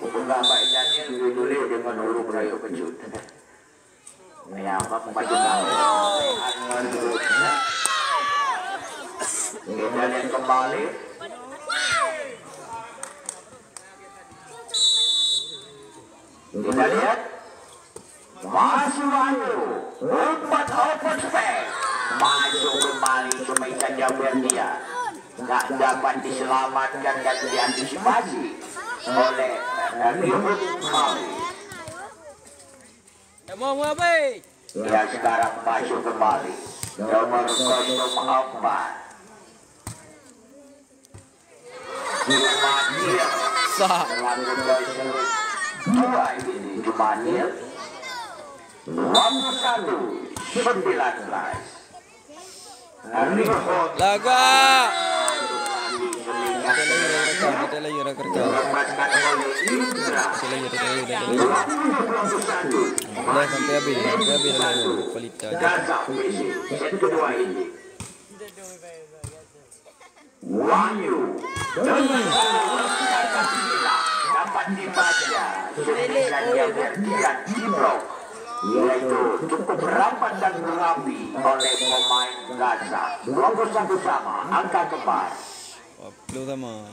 Enggak baiknya dulu dengan huruf rayu kejut. Ya, apa maju kita lihat kembali. Kita lihat masih maju 4 open space maju kembali ke meja jauh dia nggak dapat diselamatkan dan diantisipasi oleh Ribut Mali. Ya sekarang masuk kembali nomor 04 Jumanil melakukan dua ini Jumanil waktu 1:19 Laga. Kita lagi rekam. Sampai habis dalam kualitas. Kedua ini Wahyu dapat dibaca dan dia berjalan di blok yaitu cukup rapat dan rapi oleh pemain Gaza. Logo sama angka kembar. Upload sama.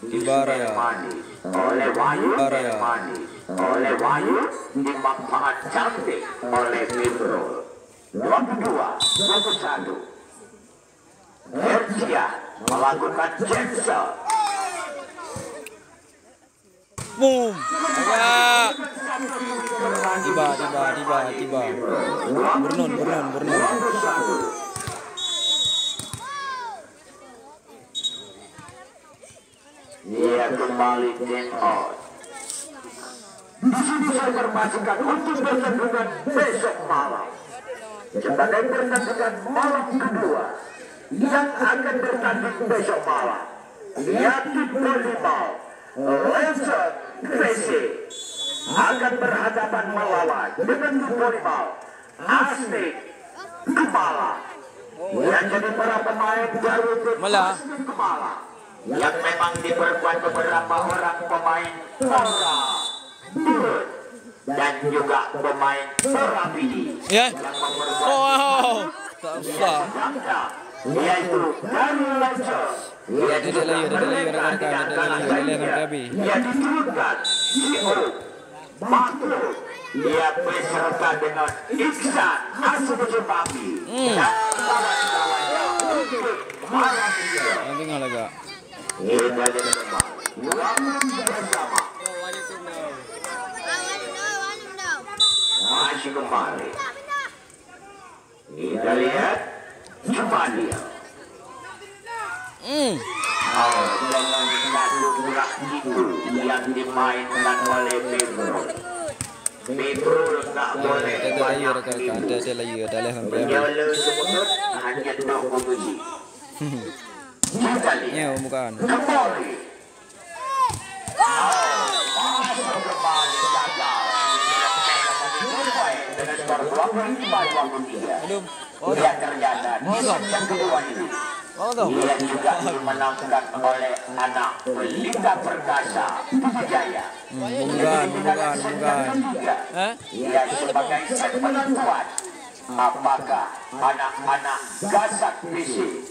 Di bara ya. Oleh Wahyu dimanfaat cantik oleh Pedro. Logo 2, logo 1. Hercia melakukan cancel. Boom. Agak. Tiba. Burnun. Dia kembali game out. Di sini saya informasikan untuk pertandingan besok malam. Sebagai pertandingan malam kedua yang akan bertanding besok malam, Yatim Polimau Legend Crazy akan berhadapan melawan dengan Polimau Asnik Kepala yang jadi para pemain baru Asnik Kepala yang memang diperkuat beberapa orang pemain Tora Durut dan juga pemain Torabidi Ya. yang yaitu dari Legend. Dia diturunkan CEO Batu. Dia beserta dengan Iksan Asubujupapi dan kawan-kawannya untuk malam ini. Nanti nggak lega. Kita bersama masih kembali. Kita lihat Jumanil. Dengan satu gerak itu yang dimainkan oleh Pedro tak boleh banyak menyolong semut hanya nak memuji. Kita lihat kembali. Masuk kembali gagal. Dengan skor 25-23. Lihat ternyata yang kedua ini dia juga dimenangkan oleh anak Pelita Perkasa Jaya. Bukan. Dia sebagai set penentuan apakah anak-anak Gasak PC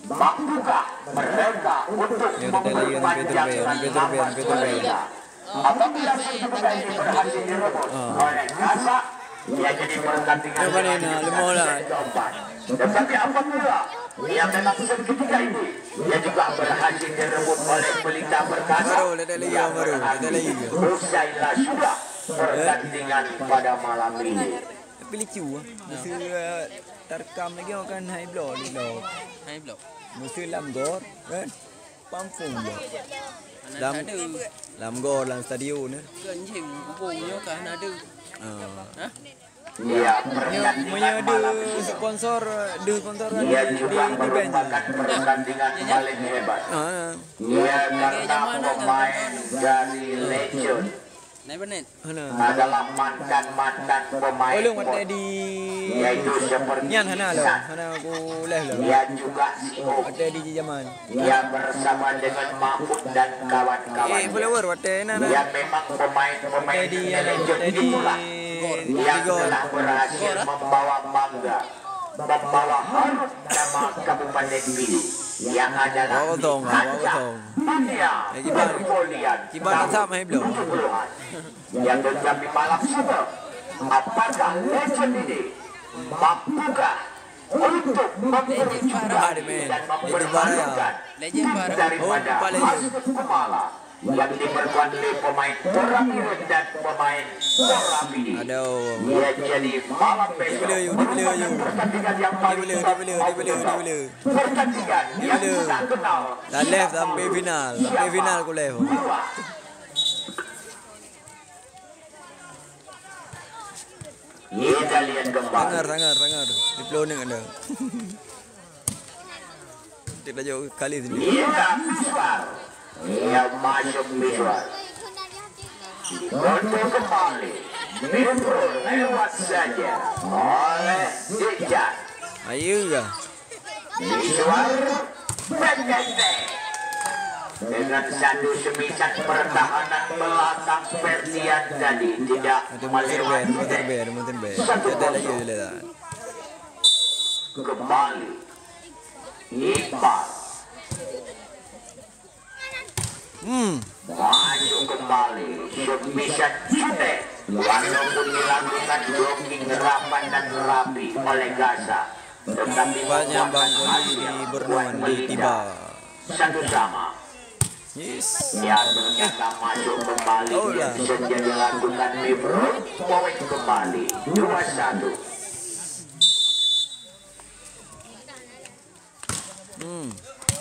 mampukah mereka untuk memperpanjangkan nama mereka. Apabila sesudah ini berhasil direbut oleh Gasak, dia jadi pertandingan tetapi apabila dia memang seketika ini dia juga berhasil direbut oleh Pelita Perkasa, dia berhasil usailah sudah pertandingan pada malam ini. Pilih ciu musuh terkam lagi akan high blow. Musuh Lamgor kan Pampung Lamgor dalam stadion ni. Dia pertandingan malam ini. Sponsor Dia juga merupakan pertandingan paling hebat. Dia karena pemain dari Legend Hana. adalah mantan-mantan pemain Oh lu mate di yaitu seperti nyan hana lo. Ihsan. Hana aku leh lo. Dia juga sibuk Mate di zaman. dia bersama dengan Mahmud dan kawan-kawannya. Follower mate na. Dia memang pemain-pemain Mate di manajer mate di itulah yang telah berhasil membawa bangga, membawa harum nama Kabupaten Pidi yang adalah Wawatong, wawatong. dunia perpolian Kiban tetap mai belum? 70-an yang berjam di malam subuh. Apakah legend ini mampukah untuk memperjuangkan Ada, men. dan Legend mempermalukan Legend baru. daripada Oh, Pak Legend. Hasbut Kumala yang diperkuat oleh pemain Porapiren dan pemain Porapidi. Aduh. Ia jadi malam besok Dia bela you. pertandingan yang paling Dia bela. pertandingan yang bela. kita kenal Dah left sampai final. Sampai final aku left. Kita lihat kembali. Sangar. Di peloning ada. Tidak jauh kali sini. Kita visual. Ia masuk visual. Kontrol kembali. Metro lewat saja oleh Dejan. Ayo ke? Visual pendek. Dengan satu semisal pertahanan belakang Persian tadi tidak melewati Terber. Tidak lagi boleh dah. kembali Iqbal maju kembali semisal Junet walaupun dilakukan blocking rapat dan rapi oleh Gaza tetapi Banyak membuahkan bangkoli hasil di buat Bernuan di Melida. Tiba. Satu sama. Yes. Ya ternyata masuk kembali Oh, yang lah. senja dilakukan Mifro poin kembali 2-1.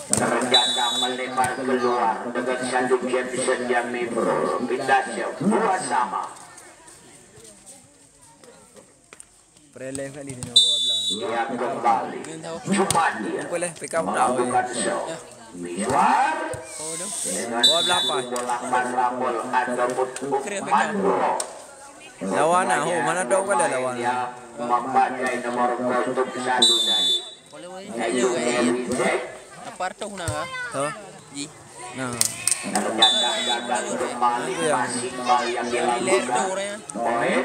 Ternyata melebar keluar dengan satu game senja Mifro pindah 2 sama. Pereleh kan di sini aku bilang. Dia kembali cuma dia Aku leh pick up dah. melakukan show Miswar Oh dah. dengan Bola satu berapa? bola parabol ataupun umpan bola. Lawan ah, mana tahu kan ada lawan. Dia memakai nomor kostum 1 tadi. Yaitu Elizek. Aparto kuna ka? Tahu? Ji. Nah, Ternyata gagal kembali masih bal yang dilakukan oleh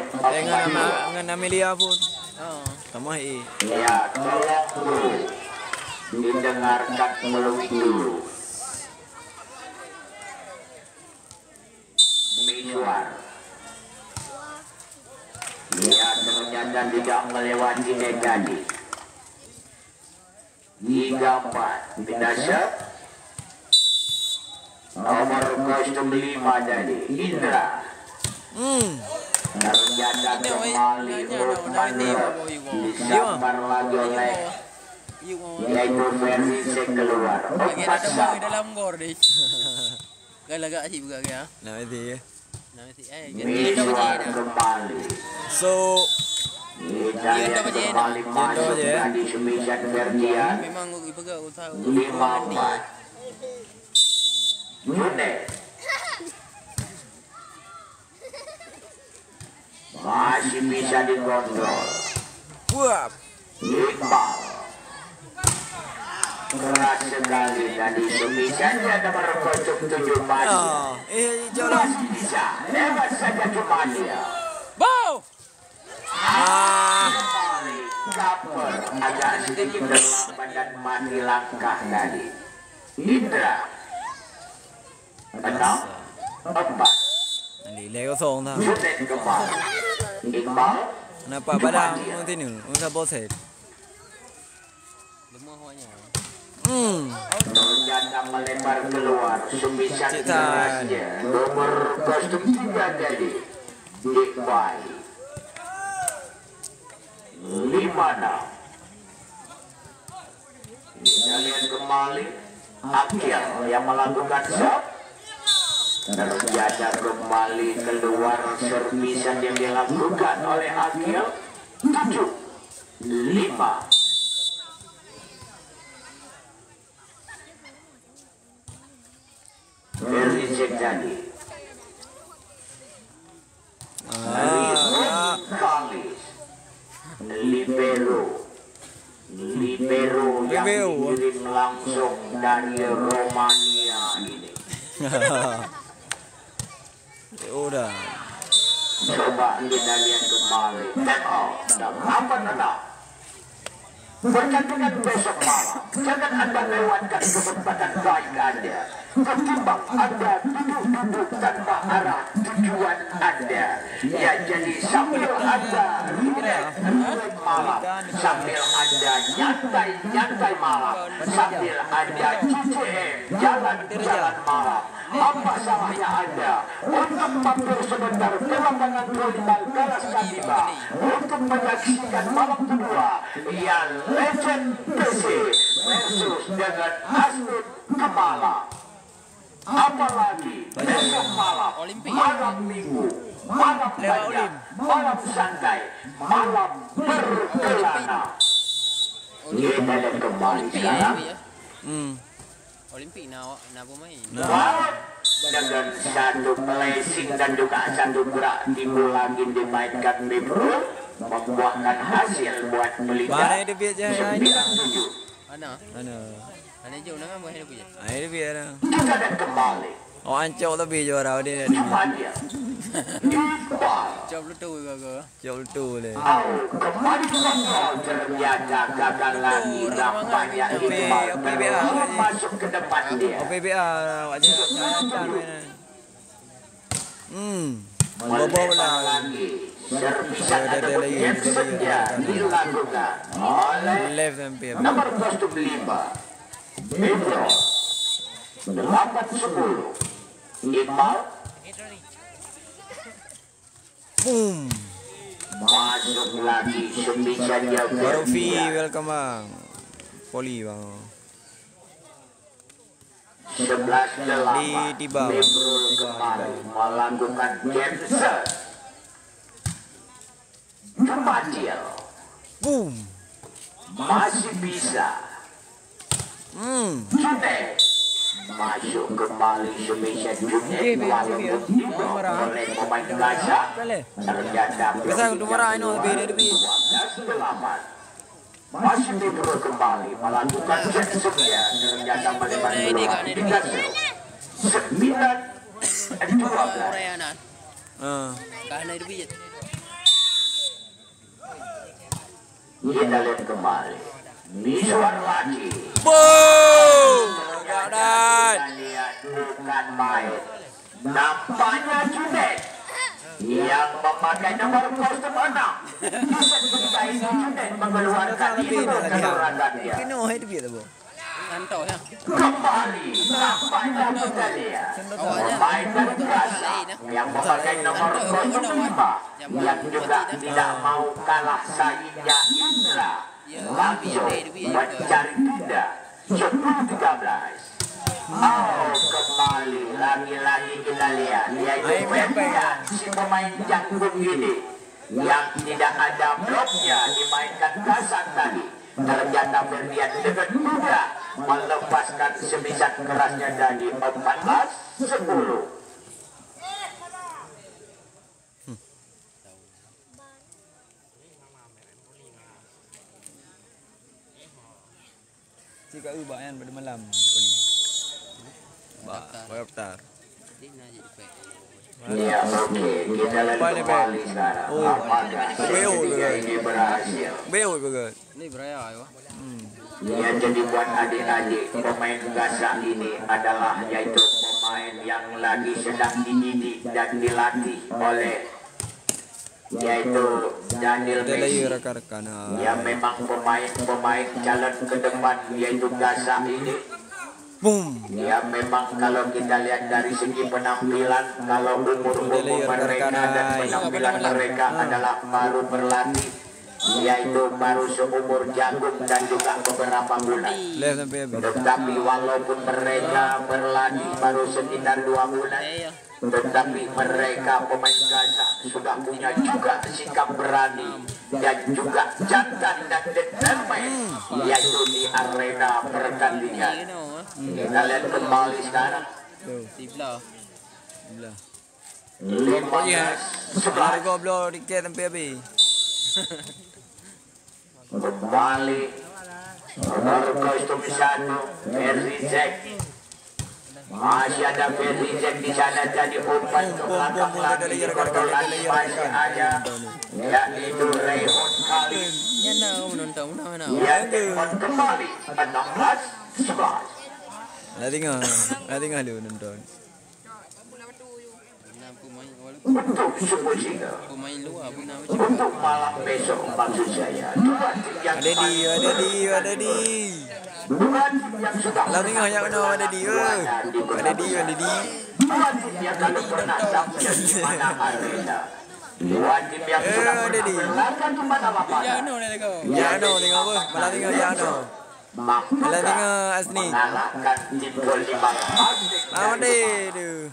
dengan Amelia pun. Oo. Sama eh. Ya, tolong dulu didengarkan melalui dulu. Miswar. Dia ternyata tidak melewati tadi. 3-4 pindah set. Nomor kostum 5 tadi Indra. Ternyata kembali umpan disambar lagi oleh yaitu Ferry keluar. Lagi 4 ada boy sama. dalam gor deh. Galaga sih juga ya. Nah itu ya. Nah si ganti dah Miswar macam kembali. So, Kita lihat kembali masuk tadi Semisan Ferdian. memang ibaga usaha 5-4. Junet. Masih bisa dikontrol. wah. Iqbal. Keras sekali tadi Semisannya nomor kostum 7 masih. Ah, jalan. Masih bisa. Lewat saja cuma dia. Bow! Kembali Kaper agak sedikit terlambat dan mati langkah tadi. Indra 6-4. Nilai kosong tah. Junet kembali. Iqbal. Kenapa badang nanti ni? Unsa boset. Lemah awaknya. Ternyata melebar keluar Sumisan Citan. kerasnya nomor kostum 3 tadi Iqbal 5-6. Kita lihat kembali Akil yang melakukan shot. Ternyata kembali keluar servisan yang dilakukan oleh Akil 7-5. Elizek tadi Libero yang Libero. dikirim langsung dari Romania ini. Udah. Coba kita lihat kembali. Tengok, dan apa nana? Bergantian besok malam, jangan Anda lewatkan kesempatan baik Anda. Ketimbang Anda duduk-duduk tanpa arah tujuan Anda. Ya, jadi sambil Anda relax malam, sambil Anda nyantai malam, sambil Anda CCM jalan-jalan malam. Apa salahnya Anda untuk mampir sebentar ke lapangan volleyball Galas Katiba untuk menyaksikan malam kedua yang Legend PC versus dengan Asmit Kemala. Apalagi besok malam, malam minggu, malam panjang, malam santai, malam berkelana. Kita lihat kembali sekarang. Olimpik nak pemain. Wow, dengan satu placing dan juga satu gerak timbul lagi dimainkan Bibro, membuahkan hasil buat Melita. Mana dia biar jaya ini? 97. Mana? Mana? Mana jauh nak buat hidup je. Air dia biar. Kita dan kembali. Oh ancok lebih juara dia ni. Dia. Iqbal. Jauh betul ke? Jauh tu le. Kembali ke kontrol ternyata gagal lagi nampaknya Iqbal belum masuk ke depan dia. PBA wajah jaya kan. Bobo lah. Lagi serpisan ataupun game saja dilakukan oleh Left hampir. nomor kostum 5 Bibro 8-10 Iqbal Boom. masuk lagi sembisannya Baru V welcome bang. Poli bang. 11-8 Tiba. Bibro kembali melakukan game set Kematian Boom. masih bisa Junet masuk kembali semisal Junet walaupun diblok oleh pemain Gaza ternyata Bisa untuk marah ini lebih lebih. 12-8 masih Bibro kembali melakukan set setia ternyata melebar peluang 9-12 Orang anak. Kahna hidup je. kita lihat kembali Miswar lagi Boom. Gadan. kita lihat bukan main nampaknya Junet yang memakai nomor kostum 6 bisa kita ini Junet mengeluarkan Lebih itu lagi. keluarannya Kena hidup dia tu. Hantar ya. kembali nampaknya kita lihat pemain dari Gaza yang memakai nomor kostum 5 yang juga tidak mau kalah saingnya Indra langsung mencari tunda 10-13. Oh, kembali lagi-lagi kita lihat yaitu Ferdian, si pemain jangkung ini yang tidak ada bloknya dimainkan kasar tadi. Ternyata Ferdian dengan mudah melepaskan sebisat kerasnya dari 14-10. Jika ubahan pada malam poli. Daftar. Dia nak jadi baik. Ya, oke, kita lihat kembali sekarang. Apakah ketiga ini berhasil? Beo bagus. Ni beraya ya. Ya, jadi buat adik-adik pemain Gaza ini adalah yaitu pemain yang lagi sedang dididik dan dilatih oleh yaitu Daniel Ada lagi Messi rekan-rekan. yang memang pemain calon ke depan yaitu Gaza ini. Boom. Ya memang kalau kita lihat dari segi penampilan kalau umur mereka dan penampilan mereka adalah baru berlatih yaitu baru seumur jagung dan juga beberapa bulan. Left sampai habis. Tetapi walaupun mereka berlatih baru sekitar 2 bulan, tetapi mereka pemain Gaza sudah punya juga sikap berani dan juga jantan dan determined yaitu di arena pertandingan. Kita lihat kembali sekarang. Sebelah. 15-11 goblok dikit sampai habis. kembali Nomor kostum 1 Ferry Jack. Masih ada Ferry Jack di sana, jadi umpan ke belakang lagi di kotoran masih ada, yaitu Rayhon Khalid. Yan na ako menonton mana. Yang telepon kembali 16-11. Nanti nggak lu nonton. Nah, pemain walaupun Untuk suku singa, pemain luar pun nama untuk malam besok maksud saya, dua tim yang Ada di. dua tim yang sudah Nanti nggak yang no ada di. Ada di. dua tim yang belum pernah tampil di mana arena, dua tim yang sudah ada pernah di. berlaga di mana lapangan. Ya no dah kau. Yano tengok apa? Malah tengok Yano. Malah tengok Asni. Mengalahkan tim kelima Lama deh tu.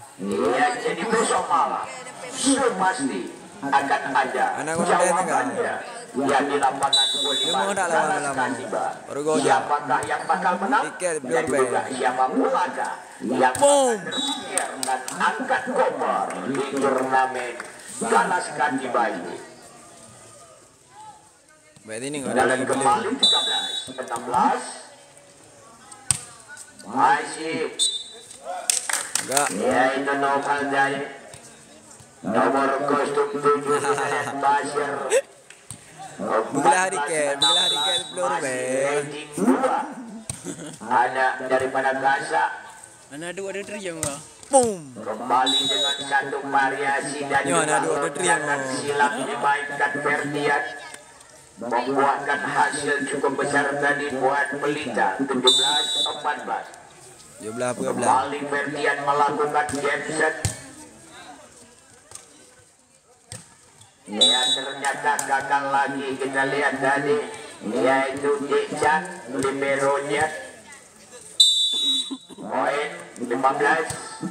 Ya, jadi besok malam sudah pasti akan ada Anak muda yang jawabannya yang di lapangan Dia Bolívar mau tak lama-lama. Dallas Katiba. Baru gojek. Siapakah yang bakal menang Tiket dan berbeda. juga siapa pula yang Boom. terpikir dan angkat koper di turnamen Dallas Katiba ini. Baik ini nggak ada Dan lagi boleh. kembali 13-16 masih Enggak. ya itu Noval Jaya, nomor kostum 7 Basir. Belah tiket 10 rupiah. Rating 2 ada daripada Gaza, Mana ada triang kau. Boom. kembali dengan satu variasi dan Ya, ada dua triang. silang dimainkan Ferdian, membuahkan hasil cukup besar tadi buat Pelita 17-14. Belah apa belah. Kembali Ferdian melakukan Jameson. Ya, ternyata gagal lagi, kita lihat tadi, yaitu Dejan liberonya. Poin 15-17.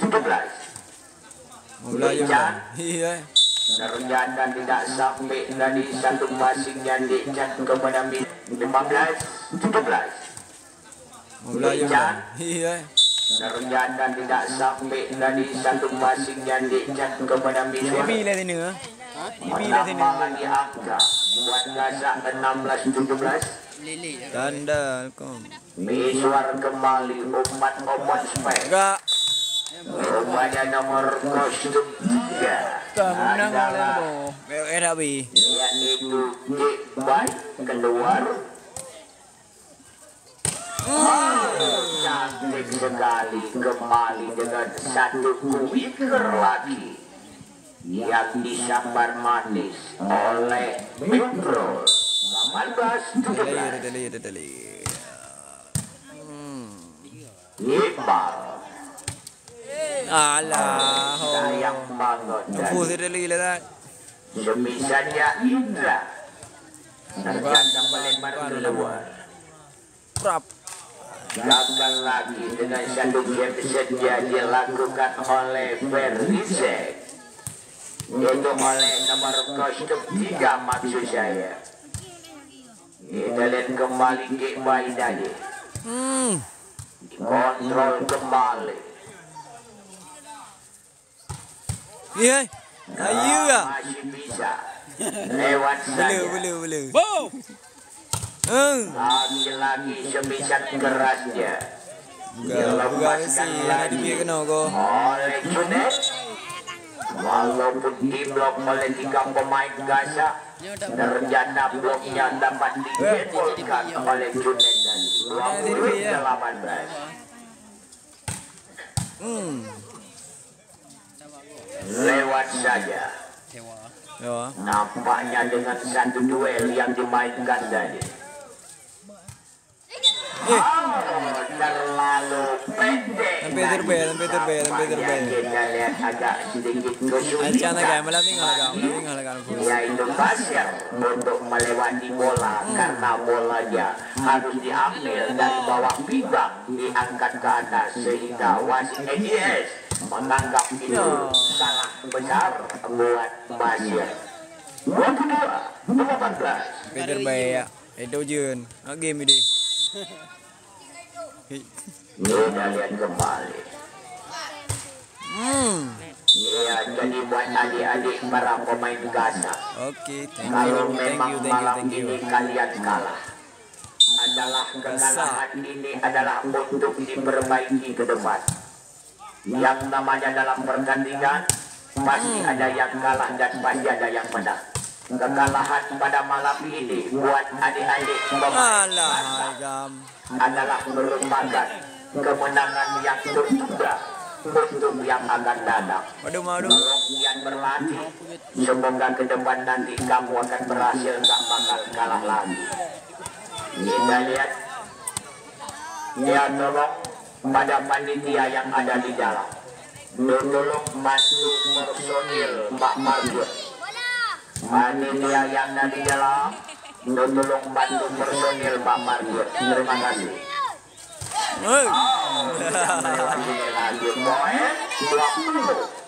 Mau belajar kan? Iya. Ternyata tidak sampai dari satu passingnya Dejan kepada 15-17. Mau belajar kan? Iya. Ternyata tidak sampai dari satu passingnya Dejan kepada Ini lah sini ah. Ini lah sini. menambah lagi angka buat Gaza 16-17. Lele. Tanda kom. Miswar kembali umpan spek. Enggak. Rupanya nomor kostum 3 adalah Era bi. yaitu J-Bay keluar. Cantik sekali kembali dengan satu quicker lagi yang disambar manis oleh Mikro 18-17. Tali. Iqbal Alah. sayang banget Fuh dan tali lah. semisalnya Indra ternyata melempar keluar. Prap. Gagal lagi dengan satu game saja dilakukan oleh Verizek, itu oleh nomor kostum 3 maksud saya. Kita lihat kembali J-Bay tadi, kontrol kembali. Iya. Ayu ya. Masih bisa lewat saja. Boleh. Boom. Lagi-lagi sebisa kerasnya Bukan sih. Nanti dia kena kau. oleh Junet, walaupun diblok oleh 3 pemain Gaza, ternyata bloknya dapat dijebolkan oleh Junet tadi 20-18. Lewat saja. Sewa. Ya. Nampaknya dengan satu duel yang dimainkan tadi. Terlalu pendek. Sampai terbel. Nampaknya kita lihat agak sedikit Ancana kesulitan. kan, malah tinggal kan. Yaitu Basir untuk melewati bola karena bolanya harus diambil dari bawah pinggang diangkat ke atas sehingga wasit EDS menganggap itu sangat besar buat Basir. 22-18. Peter Bay ya. Itu Jun. Game ini. Kita lihat kembali. Ya, jadi buat adik-adik para pemain Gaza, Oke, thank kalau you. memang malam ini kalian kalah, adalah kekalahan ini adalah untuk diperbaiki ke depan. Yang namanya dalam pertandingan pasti ada yang kalah dan pasti ada yang menang. Kekalahan pada malam ini buat adik-adik Alah, gam. adalah merupakan kemenangan yang tertunda untuk yang akan datang. Waduh. Yang berlatih, semoga ke depan nanti kamu akan berhasil, gak bakal kalah lagi. Kita lihat, ya tolong pada panitia yang ada di dalam, tolong masuk personil Pak Margut. Panitia yang ada di dalam, tolong bantu personil Pak Margut. Terima kasih. Hei. Lagi poin 20.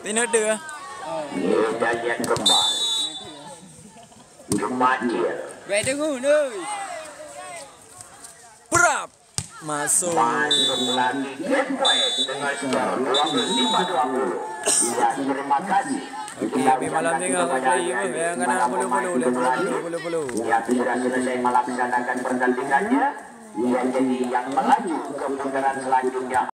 Tidak ada. Kita lihat kembali. Jumadil Vậy đừng ngủ nơi. Prap. Masuk. masuk lagi gameplay dengan skor 25-20. Ya, terima kasih. Tapi malam ni nggak play pun, yang kena bulu. Ya, sudah selesai melaksanakan pertandingannya. Ya, jadi yang melaju ke putaran selanjutnya